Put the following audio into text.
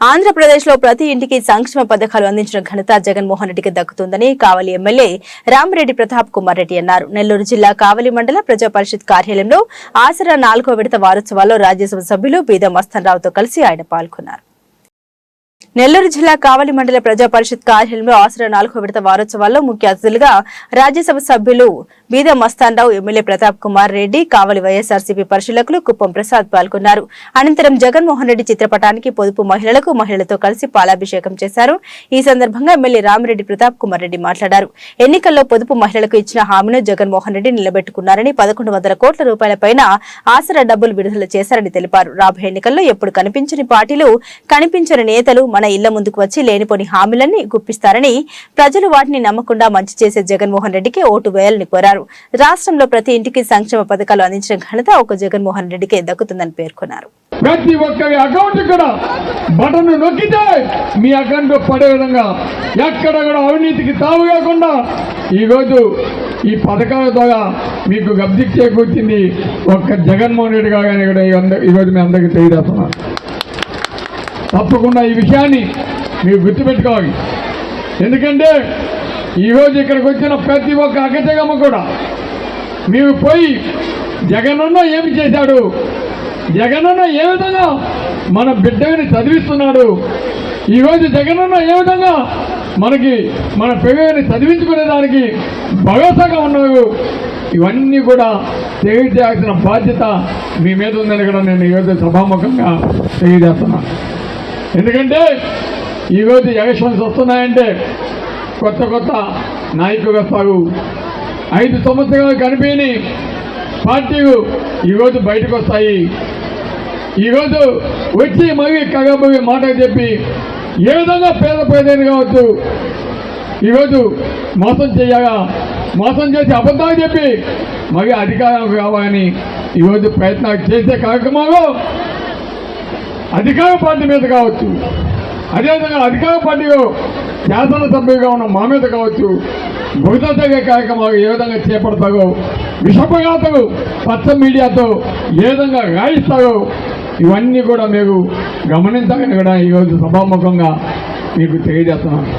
ఆంధ్రప్రదేశ్లో ప్రతి ఇంటికి సంక్షేమ పథకాలు అందించిన ఘనత జగన్మోహన్ రెడ్డికి దక్కుతుందని కావలి ఎమ్మెల్యే రామిరెడ్డి ప్రతాప్ కుమార్ రెడ్డి అన్నారు. నెల్లూరు జిల్లా కావలి మండల ప్రజా పరిషత్ కార్యాలయంలో ఆసరా 4వ విడత వారోత్సవాల్లో రాజ్యసభ సభ్యులు బీదా మస్తాన్ రావుతో కలిసి ఆయన పాల్గొన్నారు. నెల్లూరు జిల్లా కావలి మండల ప్రజా పరిషత్ కార్యాలయంలో ఆసరా 4వ విడత వారోత్సవాల్లో ముఖ్య అతిథులుగా రాజ్యసభ సభ్యులు బీదా మస్తాన్ రావు, ఎమ్మెల్యే ప్రతాప్ కుమార్ రెడ్డి, కావలి వైఎస్ఆర్సీపీ పరిశీలకులు కుప్పం ప్రసాద్ పాల్గొన్నారు. అనంతరం జగన్మోహన్ రెడ్డి చిత్రపటానికి పొదుపు మహిళలతో కలిసి పాలాభిషేకం చేశారు. ఈ సందర్భంగా ఎమ్మెల్యే రామిరెడ్డి ప్రతాప్ కుమార్ రెడ్డి మాట్లాడారు. ఎన్నికల్లో పొదుపు మహిళలకు ఇచ్చిన హామీని జగన్మోహన్ రెడ్డి నిలబెట్టుకున్నారని, 1100 కోట్ల రూపాయలపైన ఆసరా డబ్బులు విడుదల చేశారని తెలిపారు. రాబోయే ఎన్నికల్లో ఎప్పుడు కనిపించని పార్టీలు, కనిపించని నేతలు మన ఇళ్ల ముందుకు వచ్చి లేనిపోని హామీలన్నీ గుప్పిస్తారని, ప్రజలు వాటిని నమ్మకుండా మంచి చేసే జగన్మోహన్ రెడ్డికి ఓటు వేయాలని కోరారు. రాష్ట్రంలో ప్రతి ఇంటికి సంక్షేమ పథకాలు అందించిన ఘనత ఒక జగన్మోహన్ రెడ్డికే దక్కుతుందని పేర్కొన్నారు. ప్రతి ఒక్కరి అకౌంట్ కూడా బటన్ నొక్కితే మీ అకౌంట్ పడే విధంగా ఎక్కడ కూడా అవినీతికి తావు కాకుండా ఈరోజు ఈ పథకాల ద్వారా మీకు లబ్ధి చేకూర్చింది ఒక్క జగన్మోహన్ రెడ్డి గారు కూడా ఈరోజు మీ అందరికీ తెలియజేస్తున్నారు. తప్పకుండా ఈ విషయాన్ని మీరు గుర్తుపెట్టుకోవాలి. ఎందుకంటే ఈరోజు ఇక్కడికి వచ్చిన ప్రతి ఒక్క అక్కజగమ్మ కూడా మీరు పోయి జగనన్న ఏమి చేశాడు, జగనన్న ఏ విధంగా మన బిడ్డని చదివిస్తున్నాడు, ఈరోజు జగనన్న ఏ విధంగా మన పిల్లల్ని చదివించుకునేదానికి భరోసాగా ఉన్నారు, ఇవన్నీ కూడా తెలియజేయాల్సిన బాధ్యత మీ మీద ఉందని కూడా నేను ఈరోజు సభాముఖంగా తెలియజేస్తున్నాను. ఎందుకంటే ఈరోజు ఎలక్షన్స్ వస్తున్నాయంటే కొత్త నాయకులు వస్తారు. 5 సంవత్సరాలు కనిపించని పార్టీలు ఈరోజు బయటకు వస్తాయి. ఈరోజు వచ్చి మళ్ళీ కగబోయి మాటలు చెప్పి ఏ విధంగా పేదని కావచ్చు ఈరోజు మోసం చేసి అబద్ధాలు చెప్పి మళ్ళీ అధికారం కావాలని ఈరోజు ప్రయత్నాలు చేసే కార్యక్రమాలు అధికార పార్టీ మీద కావచ్చు, అదేవిధంగా అధికార పార్టీలో శాసనసభ్యులుగా ఉన్న మా మీద కావచ్చు, భవిష్యత్తు కార్యక్రమాలు ఏ విధంగా చేపడతారో, విషపఘాతలు పచ్చ మీడియాతో ఏ విధంగా రాయిస్తారో ఇవన్నీ కూడా మీరు గమనించాలని కూడా ఈరోజు సభాముఖంగా మీకు తెలియజేస్తున్నాను.